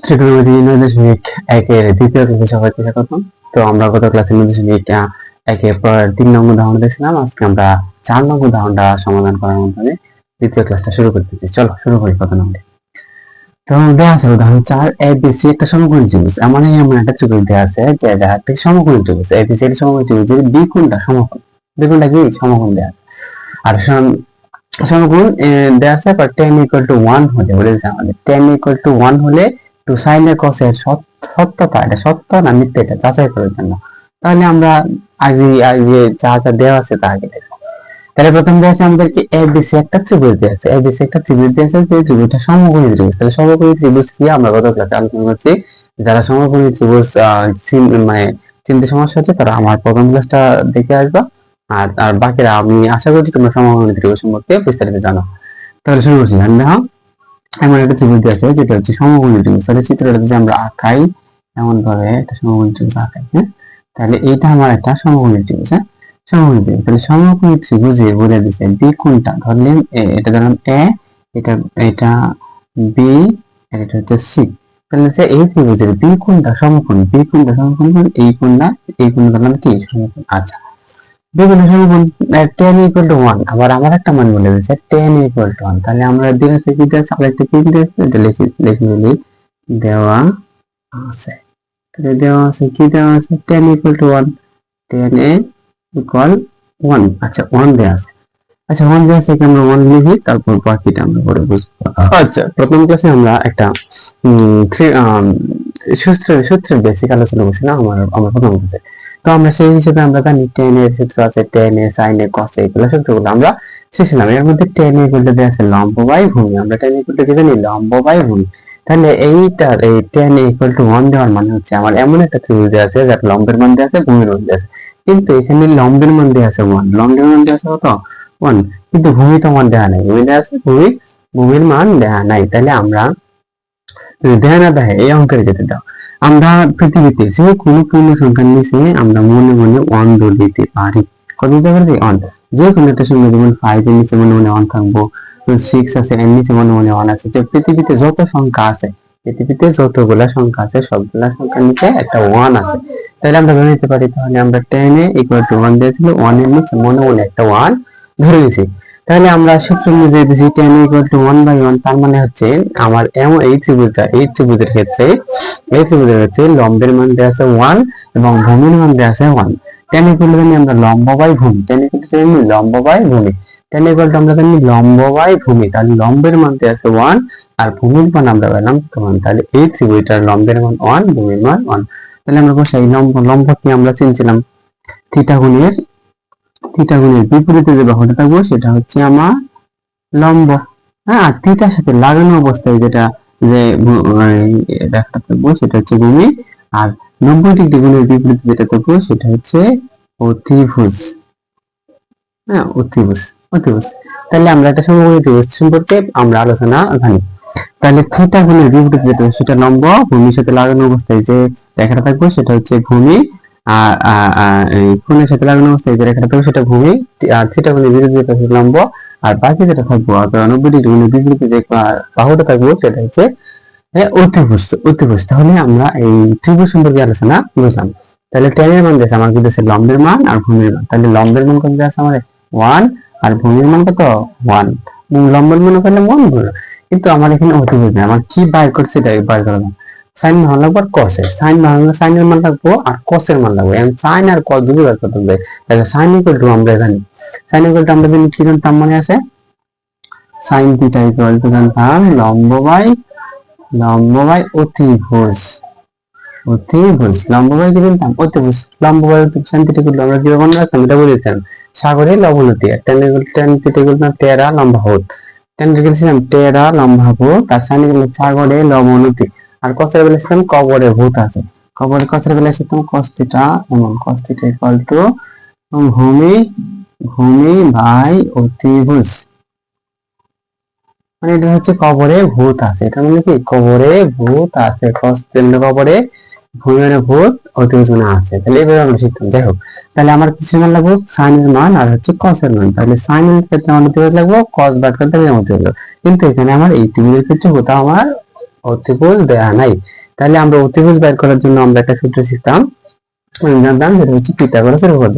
ত্রিকোণমিতি 9.1-এর দ্বিতীয় ক্লাসে সবাইকে স্বাগতম। তো আমরা গত ক্লাসে 9.1-এর 3 নং উদাহরণ দেখছিলাম। আজকে আমরা 4 নং উদাহরণটা সমাধান করার মাধ্যমে দ্বিতীয় ক্লাসটা শুরু করতেছি। চলো শুরু করি কত নম্বর। তো দেওয়া আছে উদাহরণ 4, ABC একটা সমকোণী ত্রিভুজ। এমন একটা ত্রিভুজ দেওয়া আছে যে এটা একটা সমকোণী ত্রিভুজ। ABC এর সমকোণী ত্রিভুজের বি কোণটা সমকোণ। বি কোণটা কি সমকোণ দেওয়া আছে। আর সমকোণ দেওয়া আছে পর tan = 1 হলে বলে দিতে আমাদের tan = 1 হলে টু sin এর cos এর সত্যতা, এটা সত্য না মিথ্যা এটা যাচাই করার জন্য। তাহলে আমরা আগে যা যা দেওয়া আছে তা আগে দেখব। তাহলে প্রথম দেওয়া আছে আমাদেরকে ABC একটা ত্রিভুজ দেওয়া আছে। ABC একটা ত্রিভুজ দেওয়া আছে, যে ত্রিভুজটা সমকোণী ত্রিভুজ। তাহলে সমকোণী ত্রিভুজ কি আমরা গত ক্লাসে আলোচনা করছি। যারা সমকোণী ত্রিভুজ মানে চিনতে সমস্যা হচ্ছে তারা আমার প্রথম ক্লাসটা দেখে আসবা। আর বাকিরা আমি আশা করছি তোমরা সমকোণী ত্রিভুজ সম্পর্কে বিস্তারিত জানো। তাহলে শুরু করছি। দেখো এমন একটা ত্রিভুজ আছে যেটা হচ্ছে সমকোণী ত্রিভুজ। তাহলে চিত্রটা যদি আমরা আঁকাই এমন ভাবে একটা সমকোণী ত্রিভুজ আঁকাই, হ্যাঁ, তাহলে এইটা আমার একটা সমকোণী ত্রিভুজ। হ্যাঁ, সমকোণী ত্রিভুজ। তাহলে সমকোণী ত্রিভুজে বলে দিছে বি কোণটা ধরলেন এটা ধরলাম এ, এটা এটা বি, আর এটা হচ্ছে সি। তাহলে হচ্ছে এই ত্রিভুজের বি কোণটা সমকোণ, বি কোণটা সমকোণ, এই কোণটা ধরলাম কি সমকোণ। আচ্ছা, বিভিন্ন সমকোণ tan = 1, আবার আমার একটা মান বলে দিয়েছে tan = 1। তাহলে আমরা দিয়েছে কি দিয়েছে, আরেকটা কি দিয়েছে এটা লিখে নিই। দেওয়া আছে, তাহলে দেওয়া আছে কি দেওয়া আছে tan = 1, tan = 1। আচ্ছা 1 দেওয়া আছে। আচ্ছা 1 দেওয়া আছে, আমরা 1 লিখি, তারপর বাকিটা আমরা পরে বুঝবো। আচ্ছা প্রথম ক্লাসে আমরা একটা সূত্রের বেসিক আলোচনা করছিলাম আমার প্রথম ক্লাসে। তো আমরা সেই হিসেবে আমরা জানি tan এর সূত্র আছে, tan এ sin এ cos এ, এগুলো সূত্রগুলো আমরা শিখছিলাম। এর মধ্যে tan বলতে দেওয়া আছে লম্ব বাই ভূমি। আমরা tan কি জানি, লম্ব বাই ভূমি। তাহলে এইটার এই tan = 1 দেওয়ার মানে হচ্ছে আমার এমন একটা ত্রিভুজ দেওয়া আছে যার লম্বের মান দেওয়া আছে, ভূমির মান দেওয়া আছে। কিন্তু এখানে লম্বের মান দেওয়া আছে 1, লম্বের মান দেওয়া আছে কত 1, কিন্তু ভূমি তো মান দেওয়া নাই, ভূমি দেওয়া আছে ভূমির মান দেওয়া নাই। তাহলে আমরা দেয় না দেয় এই অঙ্কের ক্ষেত্রে দাও, আমরা পৃথিবীতে যে কোনো পূর্ণ সংখ্যার নিচে আমরা মনে মনে 1 ধরে দিতে পারি। কত দিতে পারি 1। যে কোনো একটা সংখ্যা যেমন 5 এর নিচে মনে মনে 1 থাকবো, 6 আছে এর নিচে মনে মনে 1 আছে। যে পৃথিবীতে যত সংখ্যা আছে, পৃথিবীতে যতগুলা সংখ্যা আছে সবগুলা সংখ্যার নিচে একটা 1 আছে। তাহলে আমরা ধরে নিতে পারি, তাহলে আমরা 10 = 1 দিয়েছিল, 1 এর নিচে মনে মনে একটা 1 ধরে নিয়েছি। তাহলে আমরা সূত্র অনুযায়ী দিছি tan = 1/1। তার মানে হচ্ছে আমার এমন এই ত্রিভুজের ক্ষেত্রে লম্বের মান দেওয়া আছে 1 এবং ভূমির মান দেওয়া আছে 1। tan জানি আমরা লম্ব বাই ভূমি, tan জানি লম্ব বাই ভূমি, tan আমরা জানি লম্ব বাই ভূমি। তাহলে লম্বের মান দেওয়া আছে 1 আর ভূমির মান আমরা পেলাম 1। তাহলে এই ত্রিভুজটার লম্বের মান 1, ভূমির মান 1। তাহলে আমরা বসাই লম্ব কি আমরা চিনছিলাম থিটা গুণের বিপরীতে যে বাহুটা থাকবো সেটা হচ্ছে আমার লম্ব। হ্যাঁ, আর থিটার সাথে লাগানো অবস্থায় যেটা যে একটা থাকবো সেটা হচ্ছে ভূমি। আর 90° গুণের বিপরীতে যেটা থাকবো সেটা হচ্ছে অতিভুজ। হ্যাঁ, অতিভুজ। তাহলে আমরা একটা সমকোণী ত্রিভুজ সম্পর্কে আমরা আলোচনা জানি। তাহলে থিটা গুণের বিপরীতে যেটা সেটা লম্ব, ভূমির সাথে লাগানো অবস্থায় যে রেখাটা থাকবে সেটা হচ্ছে ভূমি। আর এই কোণের সাথে লাগানো অবস্থায় যে রেখাটা থাকবে সেটা ভূমি। আর থিটা গুণের বিপরীতে যেটা হচ্ছে লম্ব। আর বাকি যেটা থাকবো 90° গুণের বিপরীতে যে বাহুটা থাকবো সেটা হচ্ছে অতিভুজ। তাহলে আমরা এই ত্রিভুজ সম্পর্কে আলোচনা বুঝলাম। তাহলে tan এর মান দিয়েছে আমার কি দিয়েছে লম্বের মান আর ভূমির মান। তাহলে লম্বের মান কত দিয়েছে আমার 1 আর ভূমির মান কত 1। লম্বের মান ওখানে 1 গুণ, কিন্তু আমার এখানে অতিভুজ নেই। আমার কি বাইর করছে এটা বাইর করলাম। sin মান লাগবে আর cos এর sin এর মান লাগবে আর cos এর মান লাগবে। এখন sin আর cos দুটো বের করতে হবে। তাহলে sin = আমরা জানি আমরা জানি কি জানতাম মনে আছে, sin θ = জানতাম লম্ব বাই অতিভুজ। লম্ব বাই কি জানতাম অতিভুজ। লম্ব বাই অতিভুজ sin θ = আমরা কিভাবে মনে রাখতাম এটা বলেছিলাম, সাগরের লবণতি। tan θ = টেরা লম্বাহত। tan লিখেছিলাম টেরা লম্বাহত, আর sin সাগরে লবণতি। আর cos এর বলেছিলাম কবরে ভূত আছে। cos এর বলেছিলাম cos θ, এমন cos θ = ভূমি বাই অতিভুজ। মানে এটা হচ্ছে কবরে ভূত আছে। এটা মানে কি কবরে ভূত আছে, কবরে ভূমির ভূত অতিভুজ মানে আছে, তাহলে এভাবে আমরা শিখতাম। যাই হোক, তাহলে আমার কিসের মান লাগবো, সাইনের মান আর হচ্ছে কসের মান। তাহলে সাইনের ক্ষেত্রে আমার অতিভুজ লাগবো, কস বাদ করতে গেলে অতিভুজ লাগবে। কিন্তু এখানে আমার এই ত্রিভুজের ক্ষেত্রে কোথাও আমার অতিভুজ দেয়া নাই। তাহলে আমরা অতিভুজ বের করার জন্য আমরা একটা সূত্র শিখতাম, জানতাম, যেটা হচ্ছে পিথাগোরাসের উপপাদ্য।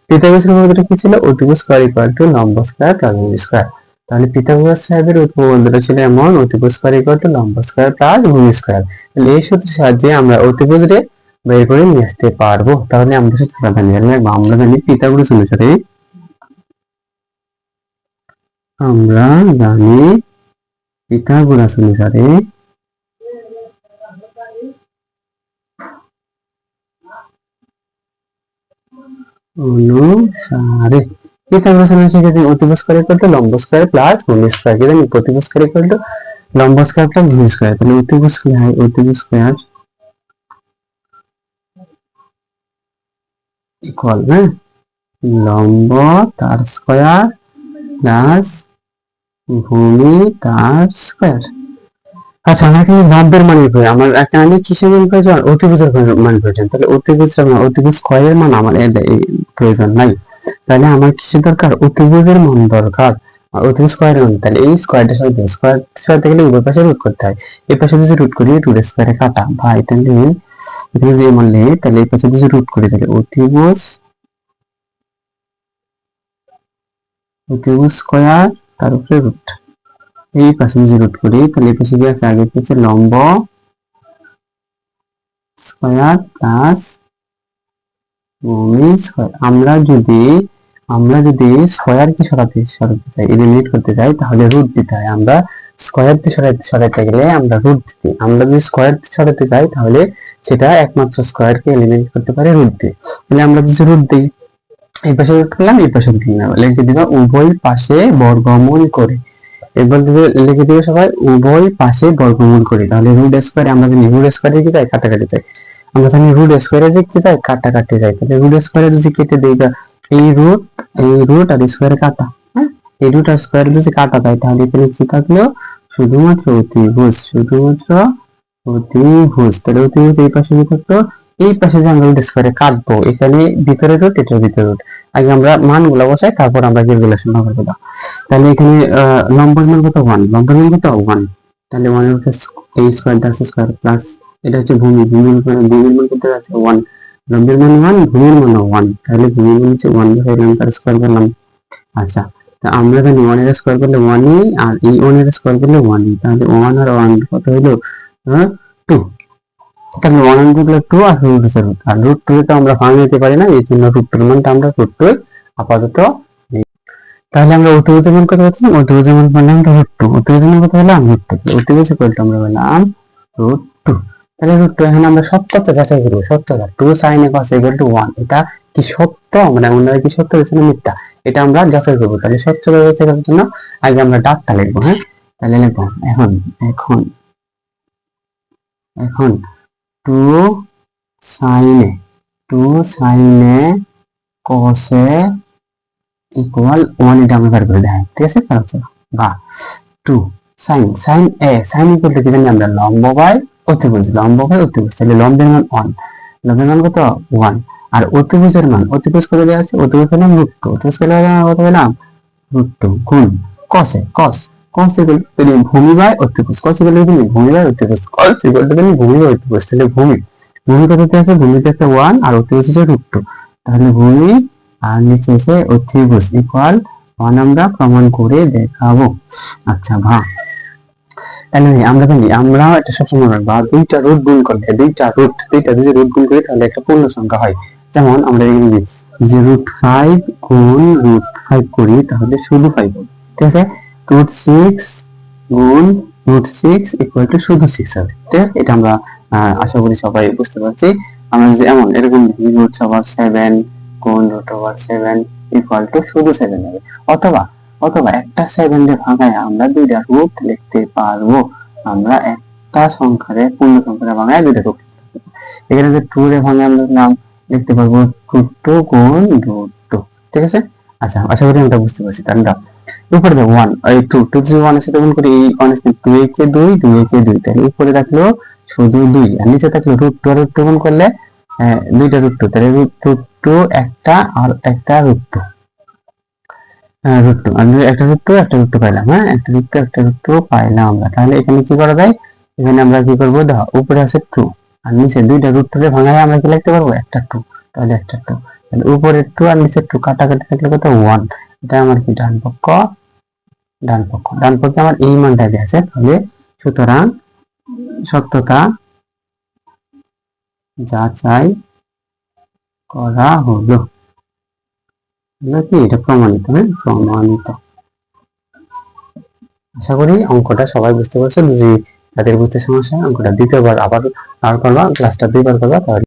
পিথাগোরাসের উপপাদ্যটা কি ছিল, অতিভুজ স্কয়ার ইকুয়াল টু লম্ব স্কয়ার প্লাস ভূমি স্কয়ার। তাহলে পিথাগোরাস সাহেবের উপপাদ্যটা ছিল এমন, অতিভুজ স্কয়ার ইকুয়াল টু লম্ব স্কয়ার প্লাস ভূমি স্কয়ার। তাহলে এই সূত্রের সাহায্যে আমরা অতিভুজরে বের করে নিয়ে আসতে পারবো। তাহলে আমরা সূত্রটা জানি, আমরা জানি পিথাগোরাস অনুসারে, আমরা জানি পিথাগোরাস অনুসারে অনুসারে পিথাগোরাস অনুসারে অতিভুজ স্কয়ার ইকুয়াল টু লম্ব স্কয়ার প্লাস ভূমি স্কয়ার। কি জানি, প্রতিভুজ স্কয়ার ইকুয়াল টু লম্ব স্কয়ার প্লাস ভূমি স্কয়ার। তাহলে অতিভুজ কি হয়, অতিভুজ স্কয়ার ইকুয়াল লম্ব তার স্কয়ার প্লাস ভূমি তার স্কয়ার। আচ্ছা, আমার এখানে লম্বের মান বের করি, আমার একটা আমি কিসের মান প্রয়োজন, অতিভুজের মান প্রয়োজন। তাহলে অতিভুজ স্কয়ারের মান আমার প্রয়োজন নাই। তাহলে আমার কিসের দরকার, অতিভুজের মান দরকার, আর অতিভুজ স্কয়ারের মান। তাহলে এই স্কয়ারটার সাথে স্কয়ার সাথে গেলে উভয় পাশে রুট করতে হয়। এই পাশে যদি রুট করি, রুট স্কয়ারে কাটা ভাই, তাহলে এখানে যে মান নেই, তাহলে এই পাশে যদি রুট করি, তাহলে অতিভুজ স্কয়ার তার উপরে রুট, এই পাশে যদি রুট করি, তাহলে এই পাশে কি আছে, আগে হচ্ছে লম্ব স্কয়ার প্লাস ভূমি স্কয়ার। আমরা যদি স্কয়ারকে সরাতে চাই, এলিমিনেট করতে চাই, তাহলে রুট দিতে হয়। আমরা স্কয়ার দিয়ে সরাতে গেলে আমরা রুট দিই। আমরা যদি স্কয়ার দিয়ে সরাতে চাই, তাহলে সেটা একমাত্র স্কয়ারকে এলিমিনেট করতে পারে রুট দিয়ে। তাহলে আমরা যদি রুট দিই, এই পাশে রুট করলাম, এই পাশে রুট দিলাম, লিখে দিবা উভয় পাশে বর্গমূল করে। এবার লিখে দিবে সবাই উভয় পাশে বর্গমূল করে। তাহলে রুট স্কয়ারে আমরা জানি, রুট স্কয়ারে কি যায়, কাটাকাটি যায়। আমরা জানি রুট স্কয়ারে যে কি যায়, কাটাকাটি যায়। তাহলে রুট স্কয়ারে যদি কেটে দেই, এই রুট আর স্কয়ারে কাটা, হ্যাঁ, এই রুট আর স্কয়ারে যদি কাটা যায়, তাহলে এখানে কি থাকলো, শুধুমাত্র অতিভুজ, তাহলে অতিভুজ এই পাশে কি থাকলো, এই পাশে যে আমরা রুট স্কয়ারে কাটবো, এখানে ভিতরে রুট, এটা ভিতরে রুট। আগে আমরা মানগুলো বসাই, তারপর আমরা ক্যালকুলেশন করবো। তাহলে এখানে লম্বের মান কত, 1, লম্বের মান কত 1। তাহলে 1 এর উপরে এই স্কয়ারটা আছে, স্কয়ার প্লাস এটা হচ্ছে ভূমির মান কত আছে 1, লম্বের মান 1, ভূমির মান 1। তাহলে ভূমির মান হচ্ছে 1 বাই লম্বের স্কয়ার করলাম। আচ্ছা, তা আমরা জানি 1 এর স্কয়ার করলে 1ই, আর এই 1 এর স্কয়ার করলে 1ই। তাহলে 1 আর 1 কত হলো 2। তাহলে 1 আর 2 আর রুট হচ্ছে রুট, আর রুট 2 তো আমরা ভাঙা নিতে পারি না, এই জন্য রুট 2 এর মানটা আমরা রুট 2 আপাতত। তাহলে আমরা অতিভুজের মান কত পাচ্ছি, অতিভুজের মান পেলাম √2, অতিভুজের মান কত পেলাম √2, অতিভুজ ইকুয়াল টু আমরা পেলাম √2। তাহলে √2 এখন আমরা সত্যতা যাচাই করব, সত্যতা 2 sin a cos a equal to 1, এটা কি সত্য, মানে ওনারা কি সত্য বলেছেন মিথ্যা, এটা আমরা যাচাই করব। তাহলে সত্যতা যাচাই করার জন্য আগে আমরা ডাকটা লিখবো, হ্যাঁ, তাহলে লিখবো এখন এখন এখন 2 sin a cos a equal 1, এটা আমরা বের করে দেখাই, ঠিক আছে। বা 2 sin ইকুয়াল টু কি জানি আমরা, লম্ব বাই অতিভুজ, তাহলে লম্বের মান 1, লম্বের মান কত 1, আর অতিভুজের মান, অতিভুজ কত দেওয়া আছে, অতিভুজ পেলাম √2, অতিভুজ কত পেলাম √2 গুণ cos ইকুয়াল টু ভূমি বাই অতিভুজ, cos ইকুয়াল টু ভূমি বাই অতিভুজ, তাহলে ভূমি কততে আছে, ভূমিতে আছে 1 আর অতিভুজ হচ্ছে √2, তাহলে ভূমি আর নিচে এসে অতিভুজ ইকুয়াল 1 আমরা প্রমাণ করে দেখাবো। আচ্ছা ভাই, তাহলে আমরা জানি, আমরা এটা সবসময় রাখবো, দুইটা রুট গুণ করলে, দুইটা যদি রুট গুণ করি, তাহলে একটা পূর্ণ সংখ্যা হয়। যেমন আমরা এখানে যে √5 গুণ √5 করি, তাহলে শুধু 5 হবে, ঠিক আছে। √6 গুণ √6 ইকুয়াল টু শুধু 6 হবে, ঠিক আছে। এটা আমরা আশা করি সবাই বুঝতে পারছি। আমরা যে এমন এরকম √7 গুণ √7 ইকুয়াল টু শুধু 7 হবে, অথবা একটা 7 এর ভাঙায় আমরা দুইটা রুট লিখতে পারবো। আমরা একটা সংখ্যারে পূর্ণ সংখ্যারে ভাঙায় দুইটা রুট, এখানে যে 2 এর ভাঙায় আমরা নাম লিখতে পারবো √2 গুণ √2, ঠিক আছে। আচ্ছা, আশা করি আমরা বুঝতে পারছি। তাহলে উপরে দেখো 1, এই 2 যদি 1 এর সাথে গুণ করি, এই 1 এর সাথে 2 কে 2, 2 কে 2, তাহলে উপরে রাখলো শুধু 2 আর নিচে থাকলে √2 আর √2 গুণ করলে দুইটা √2 তাহলে √2 একটা আর একটা √2 √2 আর একটা √2 পাইলাম। হ্যাঁ, একটা √2 পাইলাম আমরা। তাহলে এখানে কি করা যায়, এখানে আমরা কি করব, দেখো উপরে আছে 2 আর নিচে দুইটা √2 রে ভাঙায় আমরা কি লিখতে পারবো, একটা 2। তাহলে একটা 2, তাহলে উপরে 2 আর নিচে 2 কাটাকাটি থাকলে কত 1। এটা আমার কি ডান পক্ষ, ডান পক্ষে আমার এই মানটা দেয়া আছে। তাহলে সুতরাং সত্যতা যাচাই করা হলো, নাকি এটা প্রমাণিত। হ্যাঁ, প্রমাণিত। আশা করি অঙ্কটা সবাই বুঝতে পারছো। যদি যাদের বুঝতে সমস্যা হয় অঙ্কটা দ্বিতীয়বার আবার করবা, ক্লাসটা 2বার করবা, তাহলে